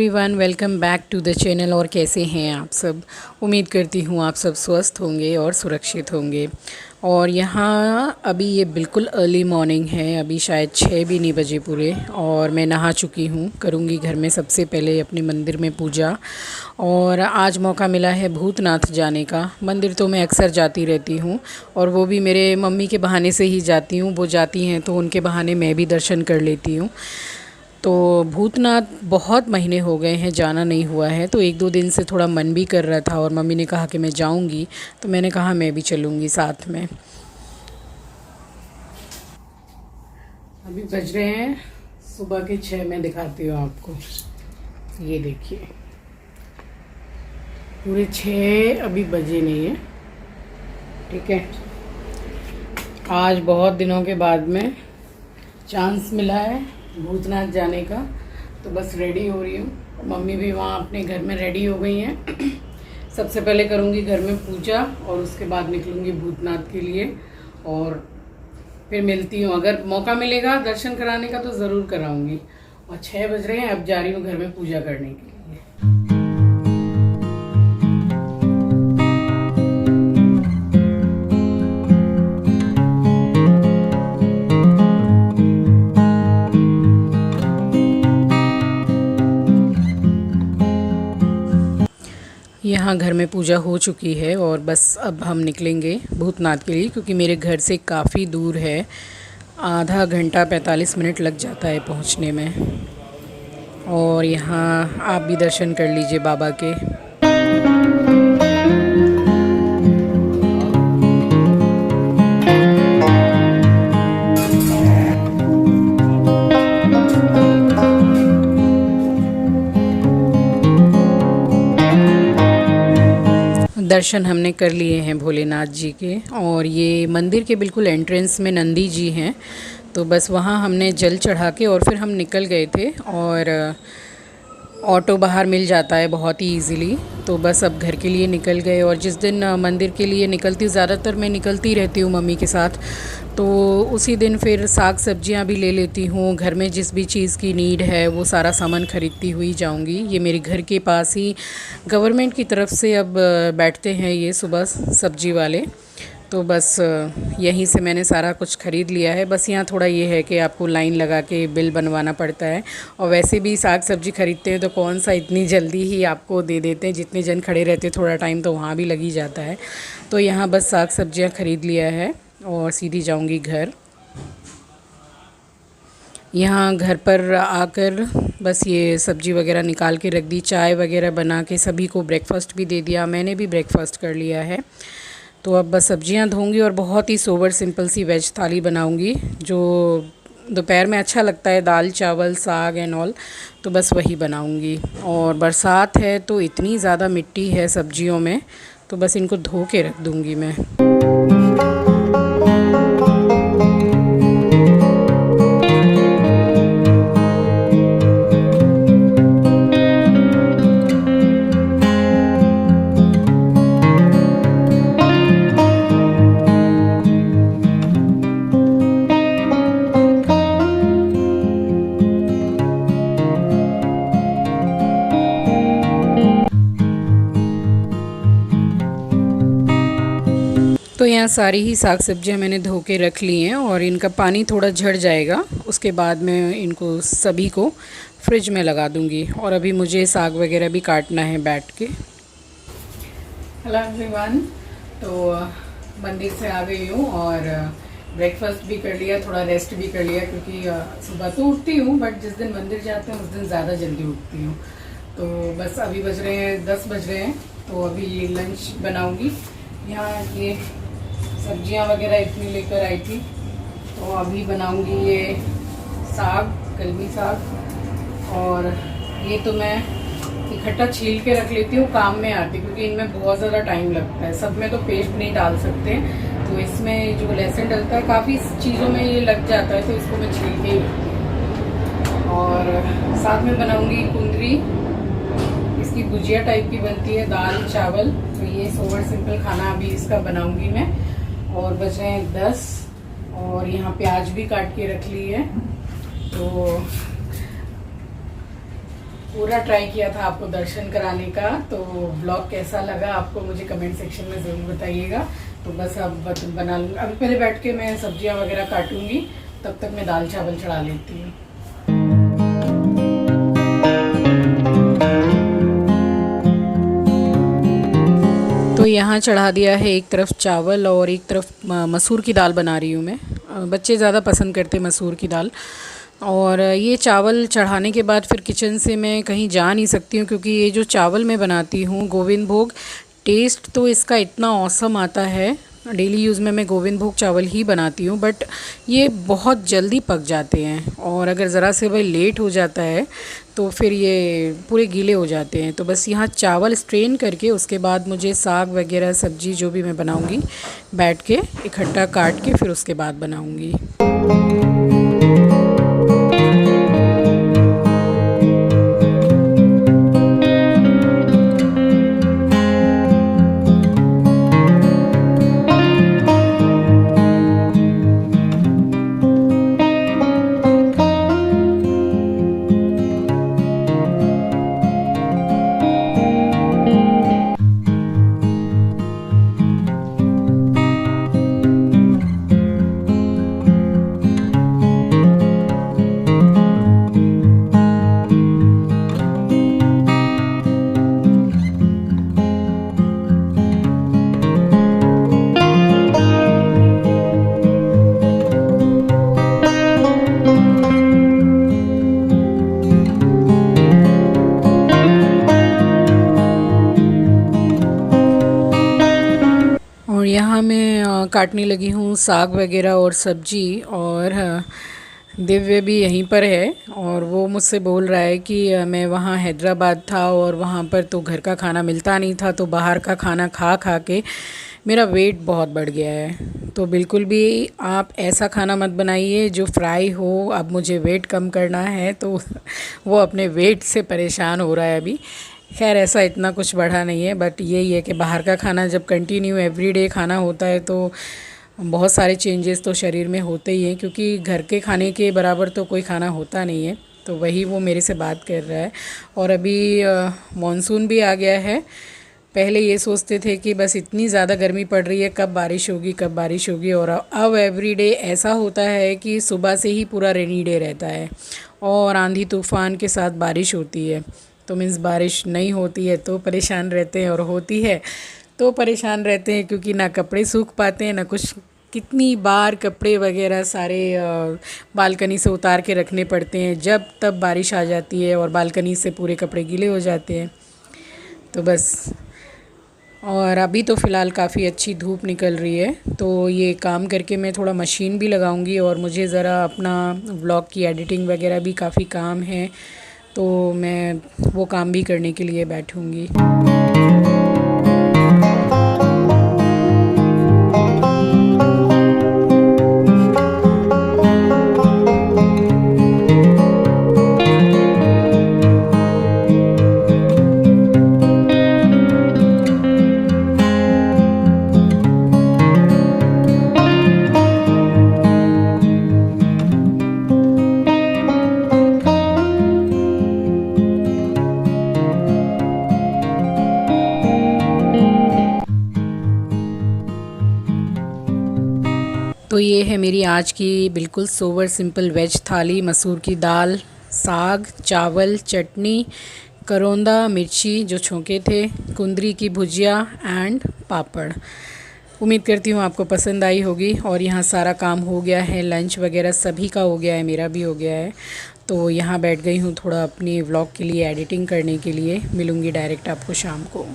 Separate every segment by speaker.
Speaker 1: Everyone, welcome back to the channel. और कैसे हैं आप सब? उम्मीद करती हूँ आप सब स्वस्थ होंगे और सुरक्षित होंगे। और यहाँ अभी ये बिल्कुल अर्ली मॉर्निंग है, अभी शायद 6 भी नहीं बजे पूरे, और मैं नहा चुकी हूँ। करूँगी घर में सबसे पहले अपने मंदिर में पूजा। और आज मौका मिला है भूतनाथ जाने का। मंदिर तो मैं अक्सर जाती रहती हूँ, और वो भी मेरे मम्मी के बहाने से ही जाती हूँ। वो जाती हैं तो उनके बहाने मैं भी दर्शन कर लेती हूँ। तो भूतनाथ बहुत महीने हो गए हैं, जाना नहीं हुआ है। तो एक दो दिन से थोड़ा मन भी कर रहा था, और मम्मी ने कहा कि मैं जाऊंगी, तो मैंने कहा मैं भी चलूंगी साथ में। अभी बज रहे हैं सुबह के 6। मैं दिखाती हूँ आपको, ये देखिए पूरे 6 अभी बजे नहीं है। ठीक है, आज बहुत दिनों के बाद में चांस मिला है भूतनाथ जाने का, तो बस रेडी हो रही हूँ। मम्मी भी वहाँ अपने घर में रेडी हो गई हैं। सबसे पहले करूँगी घर में पूजा, और उसके बाद निकलूँगी भूतनाथ के लिए, और फिर मिलती हूँ। अगर मौका मिलेगा दर्शन कराने का तो ज़रूर कराऊँगी। और 6 बज रहे हैं, अब जा रही हूँ घर में पूजा करने के लिए। यहाँ घर में पूजा हो चुकी है, और बस अब हम निकलेंगे भूतनाथ के लिए, क्योंकि मेरे घर से काफ़ी दूर है। आधा घंटा 45 मिनट लग जाता है पहुँचने में। और यहाँ आप भी दर्शन कर लीजिए बाबा के। दर्शन हमने कर लिए हैं भोलेनाथ जी के, और ये मंदिर के बिल्कुल एंट्रेंस में नंदी जी हैं। तो बस वहाँ हमने जल चढ़ा के और फिर हम निकल गए थे। और ऑटो बाहर मिल जाता है बहुत ही इजीली, तो बस अब घर के लिए निकल गए। और जिस दिन मंदिर के लिए निकलती हूँ, ज़्यादातर मैं निकलती रहती हूँ मम्मी के साथ, तो उसी दिन फिर साग सब्जियाँ भी ले लेती हूँ। घर में जिस भी चीज़ की नीड है वो सारा सामान ख़रीदती हुई जाऊँगी। ये मेरे घर के पास ही गवर्नमेंट की तरफ से अब बैठते हैं ये सुबह सब्जी वाले, तो बस यहीं से मैंने सारा कुछ ख़रीद लिया है। बस यहाँ थोड़ा ये है कि आपको लाइन लगा के बिल बनवाना पड़ता है, और वैसे भी साग सब्जी ख़रीदते हैं तो कौन सा इतनी जल्दी ही आपको दे देते हैं। जितने जन खड़े रहते थोड़ा टाइम तो वहाँ भी लग ही जाता है। तो यहाँ बस साग सब्जियाँ ख़रीद लिया है, और सीधी जाऊँगी घर। यहाँ घर पर आकर बस ये सब्ज़ी वगैरह निकाल के रख दी, चाय वगैरह बना के सभी को ब्रेकफ़ास्ट भी दे दिया। मैंने भी ब्रेकफ़ास्ट कर लिया है। तो अब बस सब्जियां धोंगी, और बहुत ही सोबर सिंपल सी वेज थाली बनाऊंगी, जो दोपहर में अच्छा लगता है, दाल चावल साग एंड ऑल। तो बस वही बनाऊंगी। और बरसात है तो इतनी ज़्यादा मिट्टी है सब्जियों में, तो बस इनको धो के रख दूंगी मैं। तो यहाँ सारी ही साग सब्जियाँ मैंने धो के रख ली हैं, और इनका पानी थोड़ा झड़ जाएगा, उसके बाद मैं इनको सभी को फ्रिज में लगा दूँगी। और अभी मुझे साग वगैरह भी काटना है बैठ के। हेलो एवरीवन, तो मंदिर से आ गई हूँ, और ब्रेकफास्ट भी कर लिया, थोड़ा रेस्ट भी कर लिया, क्योंकि सुबह तो उठती हूँ, बट जिस दिन मंदिर जाते हैं उस दिन ज़्यादा जल्दी उठती हूँ। तो बस अभी बज रहे हैं 10 बज रहे हैं, तो अभी ये लंच बनाऊँगी। यहाँ ये सब्जियां वगैरह इतनी लेकर आई थी, तो अभी बनाऊंगी ये साग, कलमी साग। और ये तो मैं इकट्ठा छील के रख लेती हूँ, काम में आती, क्योंकि इनमें बहुत ज़्यादा टाइम लगता है। सब में तो पेस्ट नहीं डाल सकते, तो इसमें जो लहसुन डलता है काफ़ी चीज़ों में ये लग जाता है, तो इसको मैं छील के ही रखती हूँ। और साथ में बनाऊंगी कुंदरी, इसकी भुजिया टाइप की बनती है, दाल चावल। तो ये सोवर सिंपल खाना अभी इसका बनाऊंगी मैं। और बच रहे हैं 10, और यहाँ प्याज भी काट के रख ली है। तो पूरा ट्राई किया था आपको दर्शन कराने का। तो ब्लॉग कैसा लगा आपको मुझे कमेंट सेक्शन में ज़रूर बताइएगा। तो बस अब बना लूँगी, अभी पहले बैठ के मैं सब्जियां वगैरह काटूंगी, तब तक मैं दाल चावल चढ़ा लेती हूँ। तो यहाँ चढ़ा दिया है, एक तरफ चावल और एक तरफ मसूर की दाल बना रही हूँ मैं। बच्चे ज़्यादा पसंद करते मसूर की दाल। और ये चावल चढ़ाने के बाद फिर किचन से मैं कहीं जा नहीं सकती हूँ, क्योंकि ये जो चावल मैं बनाती हूँ गोविंद भोग, टेस्ट तो इसका इतना ऑसम आता है। डेली यूज़ में मैं गोविंद भोग चावल ही बनाती हूँ, बट ये बहुत जल्दी पक जाते हैं, और अगर ज़रा से भाई लेट हो जाता है तो फिर ये पूरे गीले हो जाते हैं। तो बस यहाँ चावल स्ट्रेन करके उसके बाद मुझे साग वगैरह सब्ज़ी जो भी मैं बनाऊँगी बैठ के इकट्ठा काट के फिर उसके बाद बनाऊँगी। और यहाँ मैं काटने लगी हूँ साग वगैरह और सब्जी। और दिव्य भी यहीं पर है, और वो मुझसे बोल रहा है कि मैं वहाँ हैदराबाद था और वहाँ पर तो घर का खाना मिलता नहीं था, तो बाहर का खाना खा खा के मेरा वेट बहुत बढ़ गया है। तो बिल्कुल भी आप ऐसा खाना मत बनाइए जो फ्राई हो। अब मुझे वेट कम करना है, तो वो अपने वेट से परेशान हो रहा है अभी। खैर ऐसा इतना कुछ बढ़ा नहीं है, बट यही है कि बाहर का खाना जब कंटिन्यू एवरीडे खाना होता है तो बहुत सारे चेंजेस तो शरीर में होते ही हैं, क्योंकि घर के खाने के बराबर तो कोई खाना होता नहीं है। तो वही वो मेरे से बात कर रहा है। और अभी मॉनसून भी आ गया है। पहले ये सोचते थे कि बस इतनी ज़्यादा गर्मी पड़ रही है, कब बारिश होगी कब बारिश होगी, और अब एवरीडे ऐसा होता है कि सुबह से ही पूरा रेनी डे रहता है और आंधी तूफ़ान के साथ बारिश होती है। तो मीन्स बारिश नहीं होती है तो परेशान रहते हैं, और होती है तो परेशान रहते हैं, क्योंकि ना कपड़े सूख पाते हैं ना कुछ। कितनी बार कपड़े वगैरह सारे बालकनी से उतार के रखने पड़ते हैं, जब तब बारिश आ जाती है और बालकनी से पूरे कपड़े गीले हो जाते हैं। तो बस, और अभी तो फ़िलहाल काफ़ी अच्छी धूप निकल रही है, तो ये काम करके मैं थोड़ा मशीन भी लगाऊंगी। और मुझे ज़रा अपना व्लॉग की एडिटिंग वगैरह भी काफ़ी काम है, तो मैं वो काम भी करने के लिए बैठूंगी। तो ये है मेरी आज की बिल्कुल सोवर सिंपल वेज थाली। मसूर की दाल, साग, चावल, चटनी, करौंदा, मिर्ची जो छोंके थे, कुंदरी की भुजिया एंड पापड़। उम्मीद करती हूँ आपको पसंद आई होगी। और यहाँ सारा काम हो गया है, लंच वगैरह सभी का हो गया है, मेरा भी हो गया है। तो यहाँ बैठ गई हूँ थोड़ा अपनी व्लॉग के लिए एडिटिंग करने के लिए। मिलूँगी डायरेक्ट आपको शाम को।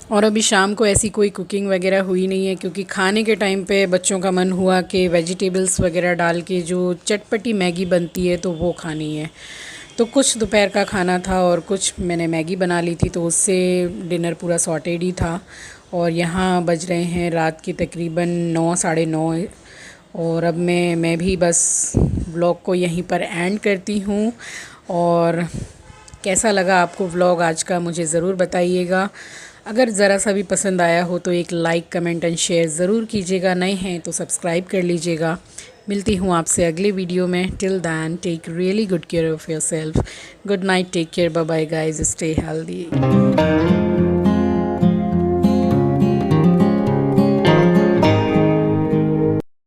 Speaker 1: और अभी शाम को ऐसी कोई कुकिंग वगैरह हुई नहीं है, क्योंकि खाने के टाइम पे बच्चों का मन हुआ कि वेजिटेबल्स वगैरह डाल के जो चटपटी मैगी बनती है तो वो खानी है। तो कुछ दोपहर का खाना था और कुछ मैंने मैगी बना ली थी, तो उससे डिनर पूरा सॉर्टेड ही था। और यहाँ बज रहे हैं रात के तकरीबन 9 साढ़े 9। और अब मैं भी बस व्लॉग को यहीं पर एंड करती हूँ। और कैसा लगा आपको व्लॉग आज का मुझे ज़रूर बताइएगा। अगर ज़रा सा भी पसंद आया हो तो एक लाइक कमेंट एंड शेयर ज़रूर कीजिएगा। नए हैं तो सब्सक्राइब कर लीजिएगा। मिलती हूँ आपसे अगले वीडियो में। Till then take really good care of your self. Good night, take care, bye bye guys, stay healthy.